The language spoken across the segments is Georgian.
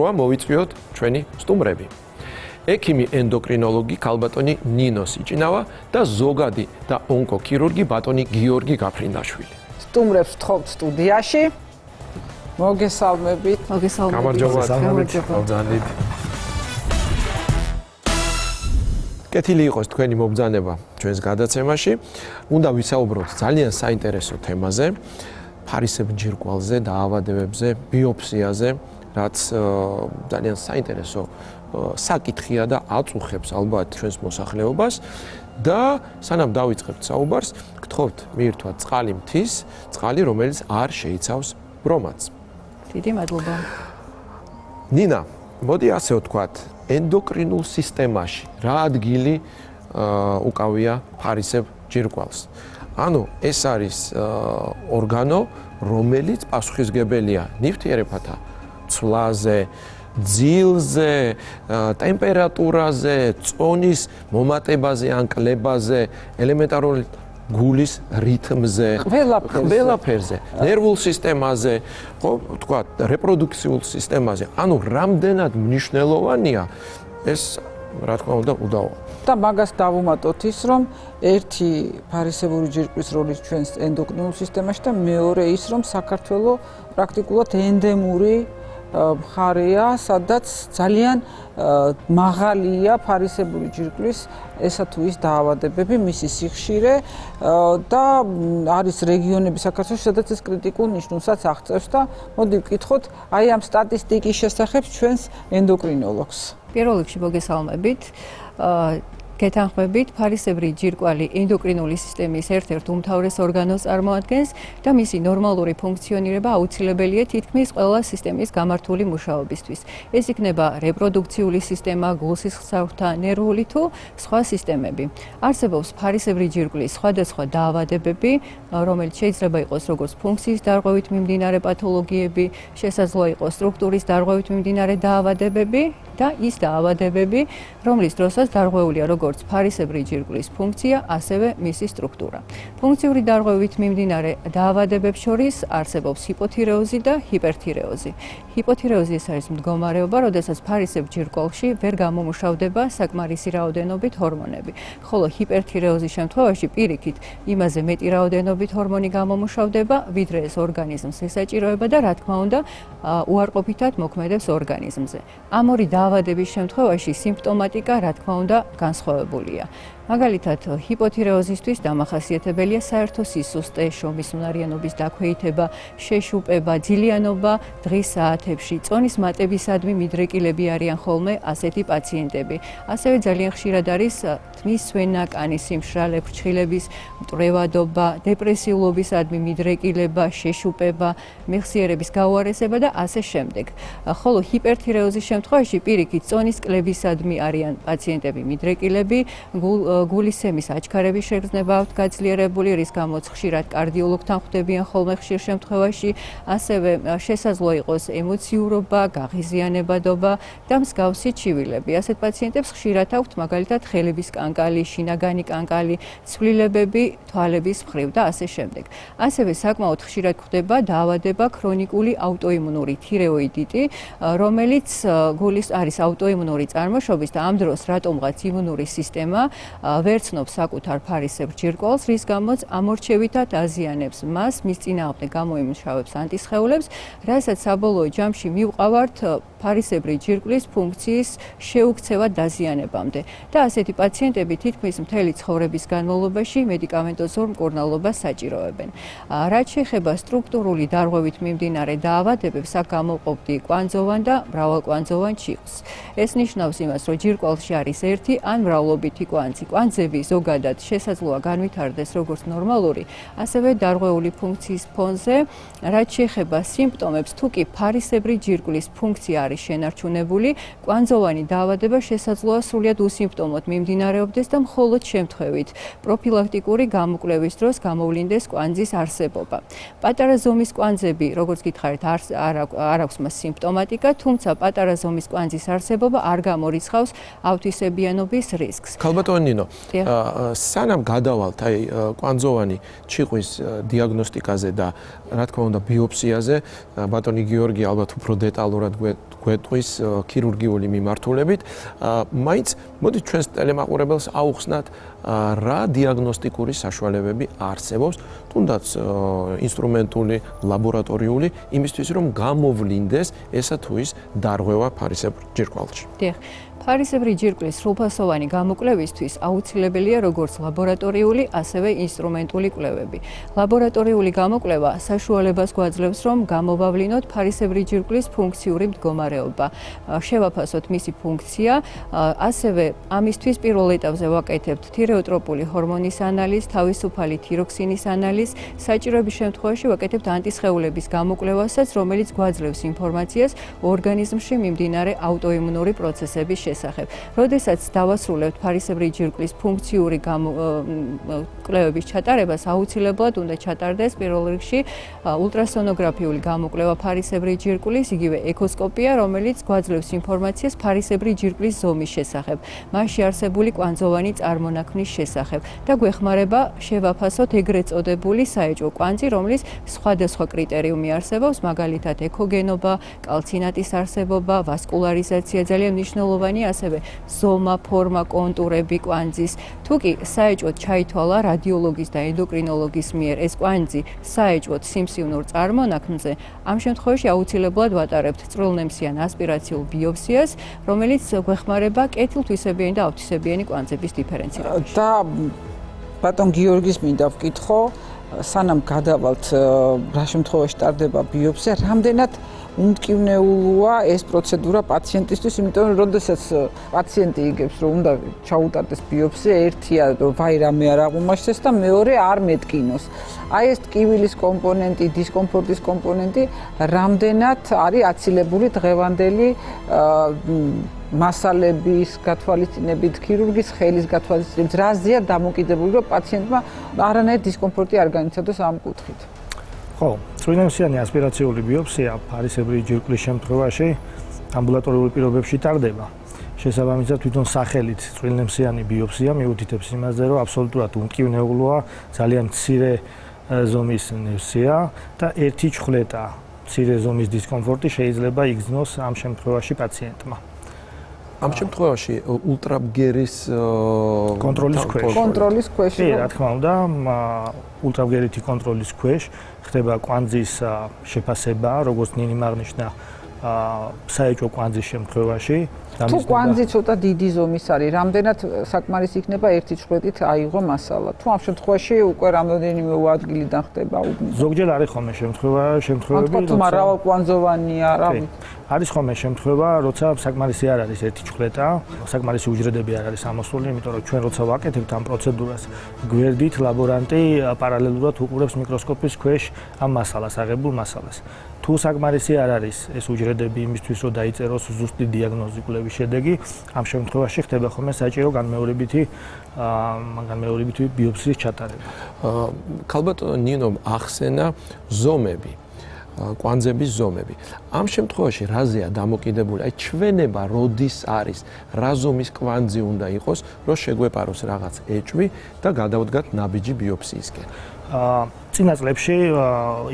დროა მოვიწვიოთ ჩვენი სტუმრები. ექიმი ენდოკრინოლოგი ქალბატონი ნინო სიჭინავა და ზოგადი და ონკოქირურგი ბატონი გიორგი გაფრინდაშვილი. სტუმრებს ვთხოვთ სტუდიაში. მოგესალმებით. გამარჯობათ. კეთილი იყოს თქვენი მობრძანება ჩვენს გადაცემაში. უნდა ვისაუბროთ ძალიან საინტერესო თემაზე, ფარისებ ჯირკვალზე, დაავადებებზე, ბიოპსიაზე, რაც ძალიან საინტერესო საკითხია და აწუხებს ალბათ ჩვენს მოსახლეობას და სანამ დავიწყებთ საუბარს, გთხოვთ მიირთვათ წყალი მთის, წყალი რომელიც არ შეიცავს ბრომატს. დიდი მადლობა. ნინა, მოდი ასე ვთქვათ, ენდოკრინულ სისტემაში რა ადგილი უკავია ფარისებ ჯირკვალს? ანუ ეს არის ორგანო, რომელიც პასუხისმგებელია ნივთიერებათა ცვლაზე, ძილზე, ტემპერატურაზე, წონის მომატებაზე ან კლებაზე, ელემენტარული გულის რითმზე, ყველაფერზე, ნერვულ სისტემაზე, ხო, ვთქვათ, რეპროდუქციულ სისტემაზე. ანუ რამდენად მნიშვნელოვანია ეს, რა თქმა უნდა, უდავოა. და მაგას დავუმატოთ ის, რომ ერთი ფარისებური ჯირკვის როლი ჩვენს ენდოკრინულ სისტემაში და მეორე ის, რომ საქართველოს პრაქტიკულად ენდემური მხარეა, სადაც ძალიან მაღალია ფარისებური ჯირკვის ესა თუ ის დაავადებები, მისი სიხშირე და არის რეგიონები საქართველოში, სადაც ეს კრიტიკულ ნიშნულსაც აღწევს და მოდი ვკითხოთ აი ამ სტატისტიკის შესახებ ჩვენს ენდოკრინოლოგს. პირველ რიგში მოგესალმებით. გეთანხმებით, ფარისებრი ჯირკვალი ენდოკრინული სისტემის ერთ-ერთ უმთავრეს ორგანოს წარმოადგენს და მისი ნორმალური ფუნქციონირება აუცილებელია თითქმის ყველა სისტემის გამართული მუშაობისთვის. ეს იქნება რეპროდუქციული სისტემა, გულსისხლძარღვთა, ნერვული თუ სხვა სისტემები. არსებობს ფარისებრი ჯირკვლის სხვადასხვა დაავადებები, რომელიც შეიძლება იყოს როგორც ფუნქციის დარღვევით მიმდინარე პათოლოგიები, შესაძლოა იყოს სტრუქტურის დარღვევით მიმდინარე დაავადებები და ის დაავადებები, რომლის დროსაც დარღვეულია როგორც ფარისებრი ჯირკვლის ფუნქცია, ასევე მისი სტრუქტურა. ფუნქციური დარღვევით მიმდინარე დაავადებებს შორის არსებობს ჰიპოთირეოზი და ჰიპერთირეოზი. ჰიპოთირეოზი ეს არის მდგომარეობა, როდესაც ფარისებ ჯირკვალში ვერ გამომუშავდება საკმარისი რაოდენობით ჰორმონები, ხოლო ჰიპერთირეოზის შემთხვევაში პირიქით იმაზე მეტი რაოდენობით ჰორმონი გამომუშავდება, ვიდრე ეს ორგანიზმს ესაჭიროება და რა თქმა უნდა, უარყოფითად მოქმედებს ორგანიზმზე. ამ ორი დაავადების შემთხვევაში სიმპტომატიკა, რა თქმა უნდა, განსხვავებულია. მაგალითად, ჰიპოთირეოზისთვის დამახასიათებელია საერთო სისუსტე, შრომის უნარიანობის დაქვეითება, შეშუპება, ძილიანობა დღის საათებში, წონის მატებისადმი მიდრეკილები არიან ხოლმე ასეთი პაციენტები. ასევე ძალიან ხშირად არის თმის სვენა, კანის სიმშრალე, ფრჩხილების მტვრევადობა, დეპრესიულობისადმი მიდრეკილება, შეშუპება, მეხსიერების გაუარესება და ასე შემდეგ. ხოლო ჰიპერთირეოზის შემთხვევაში პირიქით წონის კლებისადმი არიან პაციენტები მიდრეკილები, გულისცემის აჩქარების შეგრძნება აქვთ გაძლიერებული, რის გამოც ხშირად კარდიოლოგთან ხვდებიან ხოლმე ხშირ შემთხვევაში, ასევე შესაძლოა იყოს ემოციურობა, გაღიზიანებადობა და მსგავსი ჩივილები. ასეთ პაციენტებს ხშირად აქვთ მაგალითად ხელების კანკალი, შინაგანი კანკალი, ცვლილებები თვალების მხრივ და ასე შემდეგ. ასევე საკმაოდ ხშირად ხდება დაავადება ქრონიკული აუტოიმუნური თირეოიდიტი, რომელიც გულის არის აუტოიმუნური წარმოშობის და ამ დროს რატომღაც იმუნური სისტემა ვერ ცნობს საკუთარ ფარისებრ ჯირკვალს, რის გამოც ამორჩევითად აზიანებს მას, მის წინააღმდეგ გამოიმუშავებს ანტისხეულებს, რასაც საბოლოო ჯამში მივყავართ ფარისებრი ჯირკვლის ფუნქციის შეუქცევა დაზიანებამდე. და ასეთი პაციენტები თითქმის მთელი ცხოვრების განმავლობაში მედიკამენტოზურ მკურნალობას საჭიროებენ. რაც შეეხება სტრუქტურული დარღვევით მიმდინარე დაავადებებს, აქ გამოვყოფდი კვანძოვან და მრავალკვანძოვან ჩიხს. ეს ნიშნავს იმას, რომ ჯირკვალში არის ერთი ან მრავლობითი კვანძი. კვანძები ზოგადად შესაძლოა განვითარდეს როგორც ნორმალური, ასევე დარღვეული ფუნქციის ფონზე. რაც შეეხება სიმპტომებს, თუ კი ფარისებრი ჯირკვლის ფუნქცია არის შენარჩუნებული, კვანძოვანი დაავადება შესაძლოა სრულიად უსიმპტომოდ მიმდინარეობდეს და მხოლოდ შემთხვევით პროფილაქტიკური გამოკვლევის დროს გამოვლინდეს კვანძის არსებობა. პატარა ზომის კვანძები, როგორც გითხარით, არ აქვს მას სიმპტომატიკა, თუმცა პატარა ზომის კვანძის არსებობა არ გამორიცხავს ავთვისებიანობის რისკს. ქალბატონინო, ნინო, სანამ გადავალთ აი კვანძოვანი ჩიყვის დიაგნოსტიკაზე და რა თქმა უნდა ბიოპსიაზე, ბატონი გიორგი ალბათ უფრო დეტალურად გვეტყვის ქირურგიული მიმართულებით, მაინც მოდი ჩვენს ტელემაყურებელს აუხსნათ რა დიაგნოსტიკური საშუალებები არსებობს, თუნდაც ინსტრუმენტული, ლაბორატორიული, იმისთვის რომ გამოვლინდეს ესა თუ ის დარღვევა ფარისებრ ჯირკვალში. დიახ. ფარისებრი ჯირკვლის სრულფასოვანი გამოკვლევისთვის აუცილებელია როგორც ლაბორატორიული, ასევე ინსტრუმენტული კვლევები. ლაბორატორიული გამოკვლევა საშუალებას გვაძლევს, რომ გამოვავლინოთ ფარისებრი ჯირკვლის ფუნქციური მდგომარეობა, შევაფასოთ მისი ფუნქცია, ასევე ამისთვის პირველ ეტაპზე ვაკეთებთ თირეოტროპული ჰორმონის ანალიზს, თავისუფალი თიროქსინის ანალიზს, საჭიროების შემთხვევაში ვაკეთებთ ანტისხეულების გამოკვლევასაც, რომელიც გვაძლევს ინფორმაციას ორგანიზმში მიმდინარე აუტოიმუნური პროცესების შესახებ. როდესაც დავასრულებთ ფარისებრი ჯირკვლის ფუნქციური კვლევების ჩატარებას, აუცილებლად უნდა ჩატარდეს პირველ რიგში ულტრასონოგრაფიული გამოკვლევა ფარისებრი ჯირკვლის, იგივე ეკოსკოპია, რომელიც გვაძლევს ინფორმაციას ფარისებრი ჯირკვლის ზომის შესახებ, მასში არსებული კვანძოვანი წარმონაქმნის შესახებ და გვეხმარება შევაფასოთ ეგრეთ წოდებული საეჭვო კვანძი, რომლის სხვადასხვა კრიტერიუმი არსებობს, მაგალითად ეკოგენობა, კალცინატის არსებობა, ვასკულარიზაცია, ძალიან მნიშვნელოვანი ასევე ზომა, ფორმა, კონტურები კვანძის. თუ კი საეჭვოდ ჩაითვალა რადიოლოგის და ენდოკრინოლოგის მიერ ეს კვანძი საეჭვოდ სიმსივნურ წარმონაქმნზე, ამ შემთხვევაში აუცილებლად ვატარებთ წვრილნემსიან ასპირაციულ ბიოპსიას, რომელიც გვეხმარება კეთილთვისებიანი და ავთვისებიანი კვანძების დიფერენცირებაში. და ბატონ გიორგის მინდა ვკითხო, სანამ გადავალთ რა შემთხვევაში ტარდება ბიოპსია, რამდენად უმტკივნეულოა ეს პროცედურა პაციენტისთვის, იმიტომ რომ როდესაც პაციენტი იგებს, რომ უნდა ჩაუტარდეს ბიოპსია, ერთია ვაი რამე არ აღმოჩნდეს და მეორე არ მეტკინოს. აი ეს ტკივილის კომპონენტი, დისკომფორტის კომპონენტი რამდენად არის აცილებული დღევანდელი მასალების გათვალისწინებით, ქირურგის ხელის გათვალისწინებით, რაზეა დამოკიდებული, რომ პაციენტმა არანაირი დისკომფორტი არ განიცადოს ამ კუთხით. ხო, წვრილნემსიანი ასპირაციული ბიოპსია ფარისებრი ჯირკვლის შემთხვევაში ამბულატორიულ პირობებში ტარდება. შესაბამისად, თვითონ სახელით წვრილნემსიანი ბიოპსია მიუთითებს იმაზე, რომ აბსოლუტურად უმტკივნეულოა, ძალიან მცირე ზომის ნევსია და ერთი ჩხვლეტა მცირე ზომის დისკომფორტი შეიძლება იგრძნოს ამ შემთხვევაში პაციენტმა. ამ შემთხვევაში ულტრაბგერის კონტროლის ქვეშ. კი, რა თქმა უნდა, ულტრაბგერითი კონტროლის ქვეშ ხდება კვანძის შეფასება, როგორც ნინიმ აღნიშნა, საეჭვო კვანძის შემთხვევაში. თუ კვანძი ცოტა დიდი ზომის არის, რამდენად საკმარისი იქნება ერთი ჩხვლეტით აიღო მასალა. თუ ამ შემთხვევაში უკვე რამდენიმე ადგილიდან ხდება უბნი. ზოგჯერ არის ხოლმე შემთხვევები, როცა მრავალკვანძოვანია, რა ვიცი. არის ხოლმე შემთხვევა, როცა საკმარისი არ არის ერთი ჩხვლეტა, საკმარისი უჯრედები არ არის ამოსული, იმიტომ რომ ჩვენ როცა ვაკეთებთ ამ პროცედურას, გვერდით ლაბორანტი პარალელურად უყურებს მიკროსკოპის ქვეშ ამ მასალას, აღებულ მასალას. თუ საკმარისი არ არის ეს უჯრედები იმისთვის, რომ დაიწეროს ზუსტი დიაგნოზი კვლევის შედეგი, ამ შემთხვევაში ხდება ხოლმე საჭირო განმეორებითი ბიოპსიის ჩატარება. ქალბატონო ნინომ ახსენა ზომები. კვანძების ზომები. ამ შემთხვევაში რაზეა დამოკიდებული? აი ჩვენება როდის არის? რა ზომის კვანძი უნდა იყოს, რომ შეგვეპაროს რაღაც ეჭვი და გადავდგათ ნაბიჯი ბიოპსიისკენ? წინა წლებში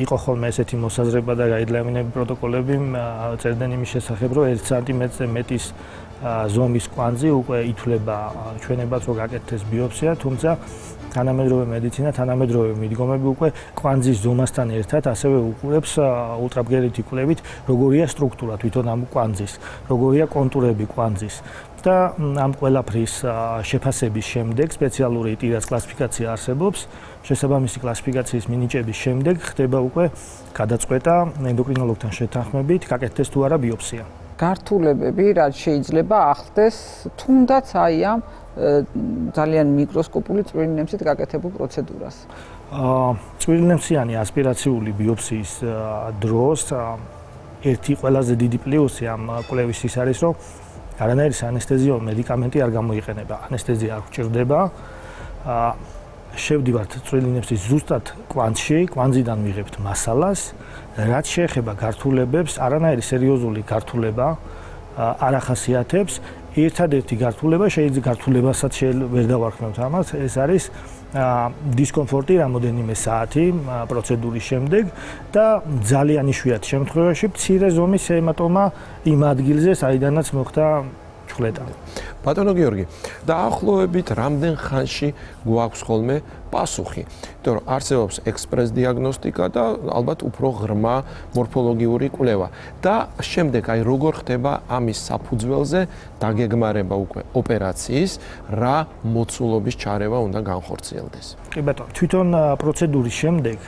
იყო ხოლმე ესეთი მოსაზრება და გაიდლამინები პროტოკოლები წერდნენ იმის შესახებ, რომ 1 სანტიმეტრზე მეტის ზომის კვანძი უკვე ითვლება ჩვენებაც რომ გაკეთდეს ბიოპსია, თუმცა თანამედროვე მედიცინა, თანამედროვე მიდგომები უკვე კვანძის ზომასთან ერთად ასევე უყურებს ულტრაბგერითი კვლევით, როგორია სტრუქტურა თვითონ ამ კვანძის, როგორია კონტურები კვანძის. და ამ ყველაფრის შეფასების შემდეგ სპეციალური ტირას კლასიფიკაცია არსებობს. შესაბამისი კლასიფიკაციის მინიჭების შემდეგ ხდება უკვე გადაწყვეტა ენდოკრინოლოგთან შეთანხმებით, გაკეთდეს თუ არა ბიოპსია. გართულებები რაც შეიძლება ახდეს თუნდაც აი ამ ძალიან მიკროსკოპული წვრილნემსით გაკეთებულ პროცედურას. წვრილნემსიანი ასპირაციული ბიოპსიის დროს ერთი ყველაზე დიდი პლუსი ამ კვლევის ის არის, რომ არანაირი ანესთეზიო მედიკამენტი არ გამოიყენება, ანესთეზია არ გვჭირდება. შევდივართ წვრილნემსის ზუსტად კვანძში, კვანძიდან ვიღებთ მასალას, რაც შეეხება გართულებებს, არანაირი სერიოზული გართულება არ ახასიათებს ერთადერთი გართულებასაც ვერ დავარქმევთ ამას, ეს არის დისკომფორტი რამოდენიმე საათი პროცედურის შემდეგ და ძალიან იშვიათ შემთხვევაში მცირე ზომის ჰემატომა იმ ადგილზე, საიდანაც მოხდა ჩხლეტა. ბატონო გიორგი, დაახლოებით რამდენ ხანში გვაქვს ხოლმე პასუხი? იმიტომ რომ არსებობს ექსპრეს დიაგნოსტიკა და ალბათ უფრო ღრმა მორფოლოგიური კვლევა. და შემდეგ აი როგორ ხდება ამის საფუძველზე დაგეგმარება უკვე ოპერაციის, რა მოცულობის ჩარევა უნდა განხორციელდეს? კი ბატონო, თვითონ პროცედურის შემდეგ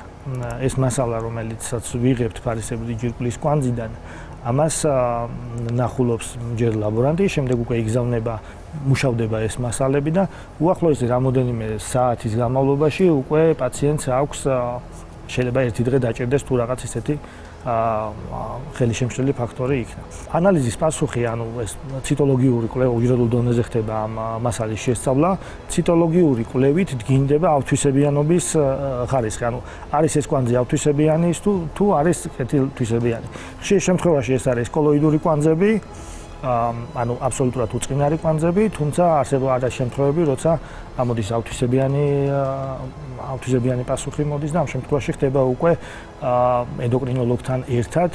ეს მასალა, რომელიცაც ვიღებთ ფარისებრი ჯირკვლის კვანძიდან, ამას ნახულობს ჯერ ლაბორანტი, შემდეგ უკვე იგზავნება, მუშავდება ეს მასალები და უახლოესი რამოდენიმე საათის განმავლობაში უკვე პაციენტს აქვს შეიძლება ერთი დღე დაჭერდეს თუ რაღაც ისეთი ხელისშემშლელი ფაქტორი იქნა. ანალიზის პასუხი, ანუ ეს ციტოლოგიური კვლევა უჯრედულ დონეზე ხდება ამ მასალის შესწავლა, ციტოლოგიური კვლევით დგინდება ავთვისებიანობის ხარისხი, ანუ არის ეს კვანძი ავთვისებიანი თუ არის კეთილთვისებიანი. ხშირ შემთხვევაში ეს არის კოლოიდური კვანძები, ანუ აბსოლუტურად უწყინარი კვანძები, თუმცა არსებობს შემთხვევები, როცა ამოდის ავთვისებიანი პასუხი მოდის და ამ შემთხვევაში ხდება უკვე ენდოკრინოლოგთან ერთად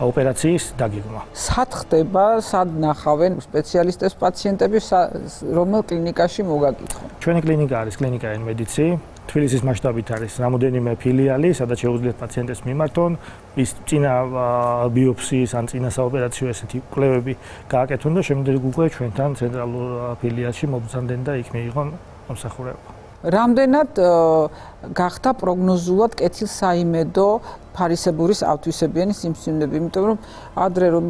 ოპერაციის დაგეგმა. სად ხდება, სად ნახავენ სპეციალისტებს პაციენტები, რომელ კლინიკაში მოგაკითხონ? ჩვენი კლინიკა არის კლინიკა ენ-მედიცი. თბილისის მასშტაბით არის რამოდენიმე ფილიალი, სადაც შეუძლიათ პაციენტებს მიმართონ, ის წინა ბიოპსიის ან წინა საოპერაციო ესეთი კვლევები გააკეთონ და შემდეგ უკვე ჩვენთან ცენტრალურ ფილიალში მობრძანდნენ და იქ მიიღონ მომსახურება. რამდენად გახდა პროგნოზულად კეთილსაიმედო ფარისებურის ავთვისებიანი სიმსივნეები, იმიტომ რომ ადრე რომ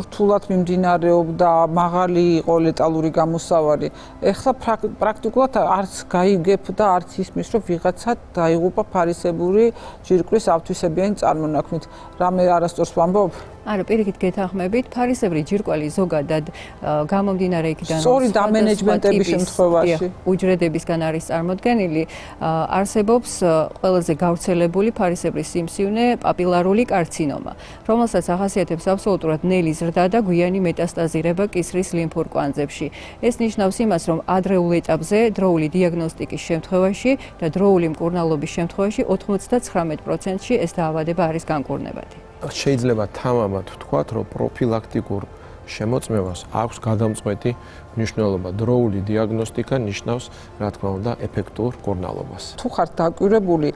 რთულად მიმდინარეობდა, მაღალი იყო ლეტალური გამოსავალი, ეხლა პრაქტიკულად არც გაიგებ და არც ისმის, რომ ვიღაცა დაიღუპა ფარისებური ჯირკვლის ავთვისებიანი წარმონაქმნით. რამე არასწორს ვამბობ? არა, პირიქით გეთანხმებით, ფარისებრი ჯირკვალი ზოგადად გამომდინარე იქიდან, რომ სწორი დამენეჯმენტების შემთხვევაში უჯრედებისგან არის წარმოდგენილი, არსებობს ყველაზე გავრცელებული ფარისებრი სიმსივნე პაპილარული კარცინომა, რომელსაც ახასიათებს აბსოლუტურად ნელი ზრდა და გვიანი მეტასტაზირება კისრის ლიმფურ კვანძებში. ეს ნიშნავს იმას, რომ ადრეულ ეტაპზე დროული დიაგნოსტიკის შემთხვევაში და დროული მკურნალობის შემთხვევაში 99%-ში ეს დაავადება არის განკურნებადი. შეიძლება თამამად ვთქვათ, რომ პროფილაქტიკურ შემოწმებას აქვს გადამწყვეტი მნიშვნელობა. დროული დიაგნოსტიკა ნიშნავს, რა თქმა უნდა, ეფექტურ მკურნალობას. თუ ხართ დაკვირვებული,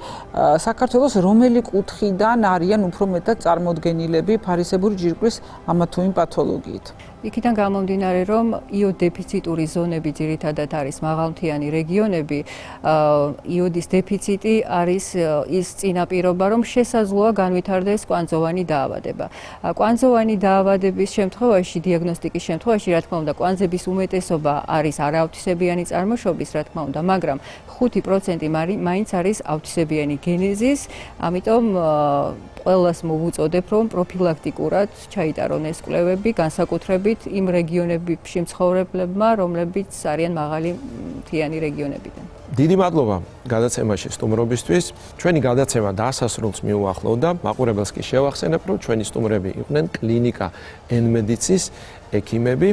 საქართველოს რომელი კუთხიდან არიან უფრო მეტად წარმოდგენილები ფარისებური ჯირკვლის ამა თუ იმ პათოლოგიით? იქიდან გამომდინარე, რომ იოდდეფიციტური ზონები ძირითადად არის მაღალმთიანი რეგიონები, იოდის დეფიციტი არის ის წინაპირობა, რომ შესაძლოა განვითარდეს კვანძოვანი დაავადება. კვანძოვანი დაავადების შემთხვევაში, დიაგნოსტიკის შემთხვევაში, რა თქმა უნდა, კვანძების უმეტესობა არის არაავთვისებიანი წარმოშობის, რა თქმა უნდა, მაგრამ 5% მაინც არის ავთვისებიანი გენეზის, ამიტომ ყველას მოვუწოდებ, რომ პროფილაქტიკურად ჩაიტარონ ეს კვლევები, განსაკუთრებით იმ რეგიონებში მცხოვრებლებმა, რომლებიც არიან მაღალი მთიანი რეგიონებიდან. დიდი მადლობა გადაცემაში სტუმრობისთვის. ჩვენი გადაცემა დასასრულს მიუახლოვდა. მაყურებელს კი შევახსენებ, რომ ჩვენი სტუმრები იყვნენ კლინიკა ენ-მედიცის ექიმები.